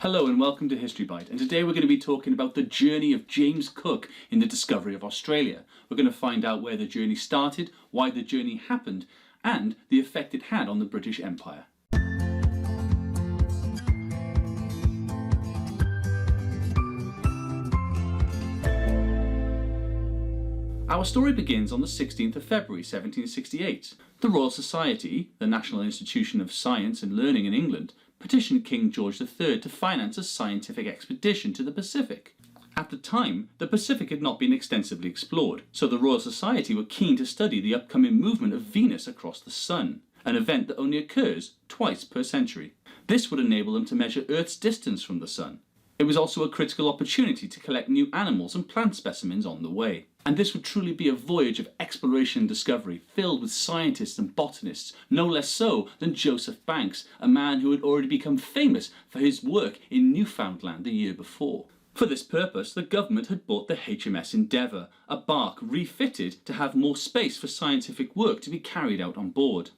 Hello and welcome to History Bite, and today we're going to be talking about the journey of James Cook in the discovery of Australia. We're going to find out where the journey started, why the journey happened, and the effect it had on the British Empire. Our story begins on the 16th of February 1768. The Royal Society, the national institution of science and learning in England, petitioned King George III to finance a scientific expedition to the Pacific. At the time, the Pacific had not been extensively explored, so the Royal Society were keen to study the upcoming movement of Venus across the Sun, an event that only occurs twice per century. This would enable them to measure Earth's distance from the Sun. It was also a critical opportunity to collect new animals and plant specimens on the way. And this would truly be a voyage of exploration and discovery filled with scientists and botanists, no less so than Joseph Banks, a man who had already become famous for his work in Newfoundland the year before. For this purpose, the government had bought the HMS Endeavour, a bark refitted to have more space for scientific work to be carried out on board.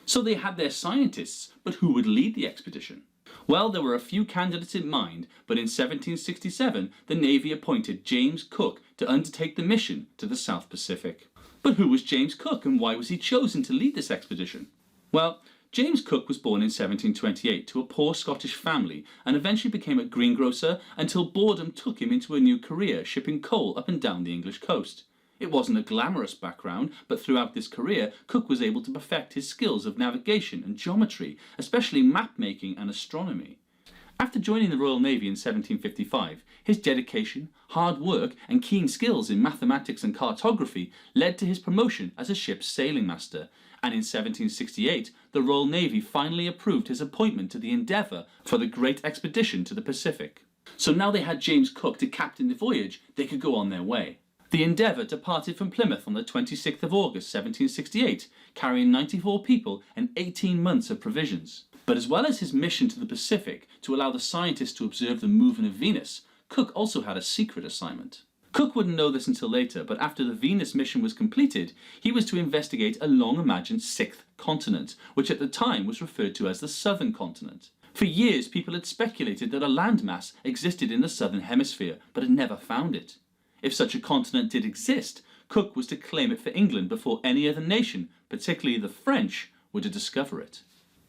So they had their scientists, but who would lead the expedition? Well, there were a few candidates in mind, but in 1767 the Navy appointed James Cook to undertake the mission to the South Pacific. But who was James Cook and why was he chosen to lead this expedition? Well, James Cook was born in 1728 to a poor Scottish family and eventually became a greengrocer until boredom took him into a new career shipping coal up and down the English coast. It wasn't a glamorous background, but throughout this career, Cook was able to perfect his skills of navigation and geometry, especially map making and astronomy. After joining the Royal Navy in 1755, his dedication, hard work and keen skills in mathematics and cartography led to his promotion as a ship's sailing master, and in 1768 the Royal Navy finally approved his appointment to the Endeavour for the great expedition to the Pacific. So now they had James Cook to captain the voyage, they could go on their way. The Endeavour departed from Plymouth on the 26th of August 1768, carrying 94 people and 18 months of provisions. But as well as his mission to the Pacific to allow the scientists to observe the movement of Venus, Cook also had a secret assignment. Cook wouldn't know this until later, but after the Venus mission was completed, he was to investigate a long-imagined sixth continent, which at the time was referred to as the Southern Continent. For years, people had speculated that a landmass existed in the Southern Hemisphere, but had never found it. If such a continent did exist, Cook was to claim it for England before any other nation, particularly the French, were to discover it.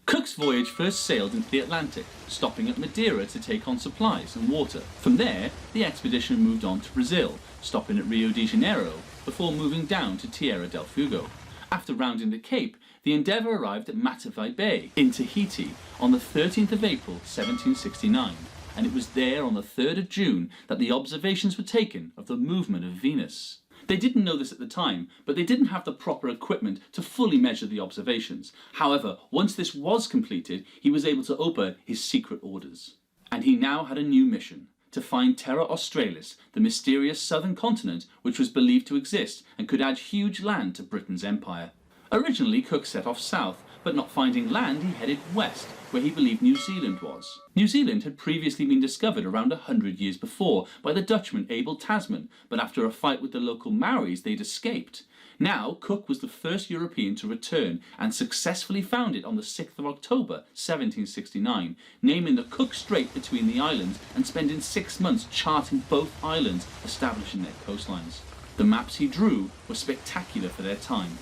Cook's voyage first sailed into the Atlantic, stopping at Madeira to take on supplies and water. From there, the expedition moved on to Brazil, stopping at Rio de Janeiro, before moving down to Tierra del Fuego. After rounding the Cape, the Endeavour arrived at Matavai Bay in Tahiti on the 13th of April 1769. And it was there on the 3rd of June that the observations were taken of the movement of Venus. They didn't know this at the time, but they didn't have the proper equipment to fully measure the observations. However, once this was completed, he was able to open his secret orders. And he now had a new mission, to find Terra Australis, the mysterious southern continent which was believed to exist and could add huge land to Britain's empire. Originally, Cook set off south, but not finding land, he headed west, where he believed New Zealand was. New Zealand had previously been discovered around 100 years before by the Dutchman Abel Tasman, but after a fight with the local Maoris they'd escaped. Now Cook was the first European to return and successfully found it on the 6th of October 1769, naming the Cook Strait between the islands and spending 6 months charting both islands, establishing their coastlines. The maps he drew were spectacular for their time.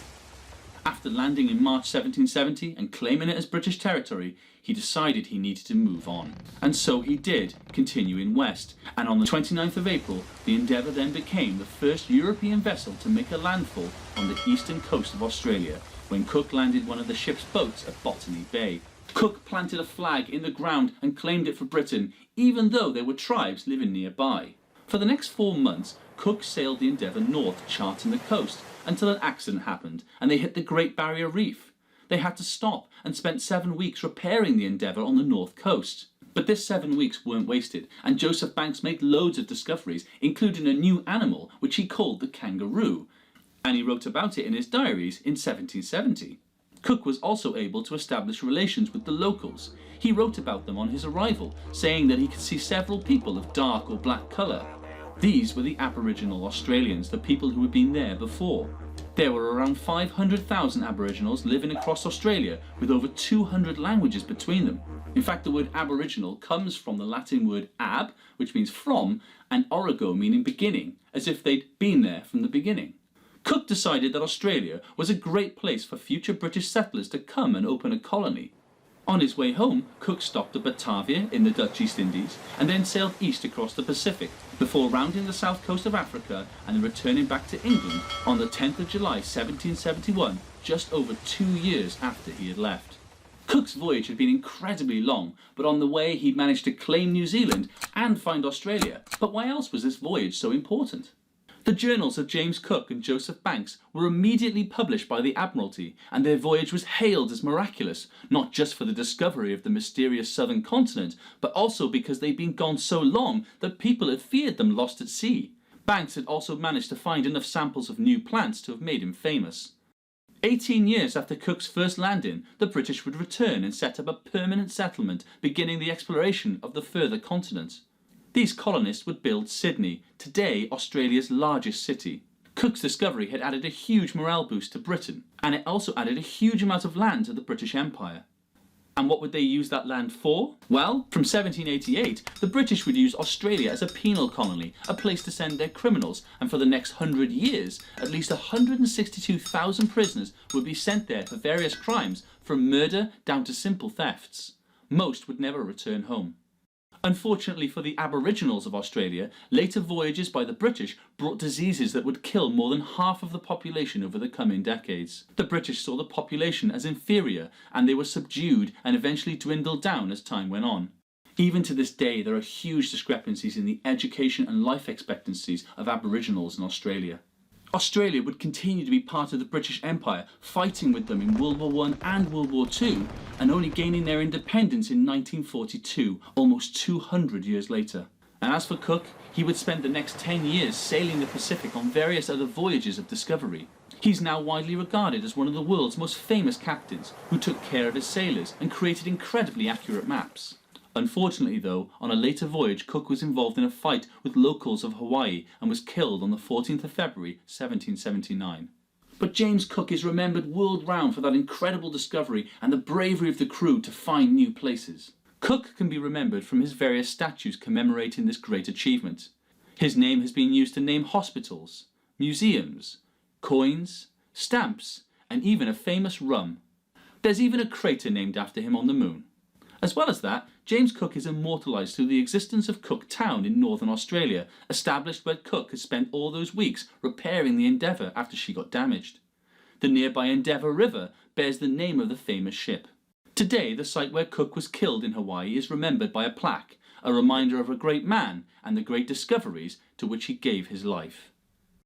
After landing in March 1770 and claiming it as British territory, he decided he needed to move on. And so he did, continuing west, and on the 29th of April, the Endeavour then became the first European vessel to make a landfall on the eastern coast of Australia, when Cook landed one of the ship's boats at Botany Bay. Cook planted a flag in the ground and claimed it for Britain, even though there were tribes living nearby. For the next 4 months, Cook sailed the Endeavour north, charting the coast, until an accident happened and they hit the Great Barrier Reef. They had to stop and spent 7 weeks repairing the Endeavour on the north coast. But this 7 weeks weren't wasted, and Joseph Banks made loads of discoveries, including a new animal which he called the kangaroo, and he wrote about it in his diaries in 1770. Cook was also able to establish relations with the locals. He wrote about them on his arrival, saying that he could see several people of dark or black colour. These were the Aboriginal Australians, the people who had been there before. There were around 500,000 Aboriginals living across Australia with over 200 languages between them. In fact, the word Aboriginal comes from the Latin word ab, which means from, and origo, meaning beginning, as if they'd been there from the beginning. Cook decided that Australia was a great place for future British settlers to come and open a colony. On his way home, Cook stopped at Batavia in the Dutch East Indies and then sailed east across the Pacific before rounding the south coast of Africa and returning back to England on the 10th of July 1771, just over 2 years after he had left. Cook's voyage had been incredibly long, but on the way he managed to claim New Zealand and find Australia. But why else was this voyage so important? The journals of James Cook and Joseph Banks were immediately published by the Admiralty, and their voyage was hailed as miraculous, not just for the discovery of the mysterious southern continent, but also because they'd been gone so long that people had feared them lost at sea. Banks had also managed to find enough samples of new plants to have made him famous. 18 years after Cook's first landing, the British would return and set up a permanent settlement, beginning the exploration of the further continent. These colonists would build Sydney, today Australia's largest city. Cook's discovery had added a huge morale boost to Britain, and it also added a huge amount of land to the British Empire. And what would they use that land for? Well, from 1788, the British would use Australia as a penal colony, a place to send their criminals, and for the next 100 years, at least 162,000 prisoners would be sent there for various crimes, from murder down to simple thefts. Most would never return home. Unfortunately for the Aboriginals of Australia, later voyages by the British brought diseases that would kill more than half of the population over the coming decades. The British saw the population as inferior, and they were subdued and eventually dwindled down as time went on. Even to this day, there are huge discrepancies in the education and life expectancies of Aboriginals in Australia. Australia would continue to be part of the British Empire, fighting with them in World War I and World War II, and only gaining their independence in 1942, almost 200 years later. And as for Cook, he would spend the next 10 years sailing the Pacific on various other voyages of discovery. He's now widely regarded as one of the world's most famous captains, who took care of his sailors and created incredibly accurate maps. Unfortunately though, on a later voyage Cook was involved in a fight with locals of Hawaii and was killed on the 14th of February 1779. But James Cook is remembered world round for that incredible discovery and the bravery of the crew to find new places. Cook can be remembered from his various statues commemorating this great achievement. His name has been used to name hospitals, museums, coins, stamps, and even a famous rum. There's even a crater named after him on the moon. As well as that, James Cook is immortalised through the existence of Cook Town in northern Australia, established where Cook had spent all those weeks repairing the Endeavour after she got damaged. The nearby Endeavour River bears the name of the famous ship. Today, the site where Cook was killed in Hawaii is remembered by a plaque, a reminder of a great man and the great discoveries to which he gave his life.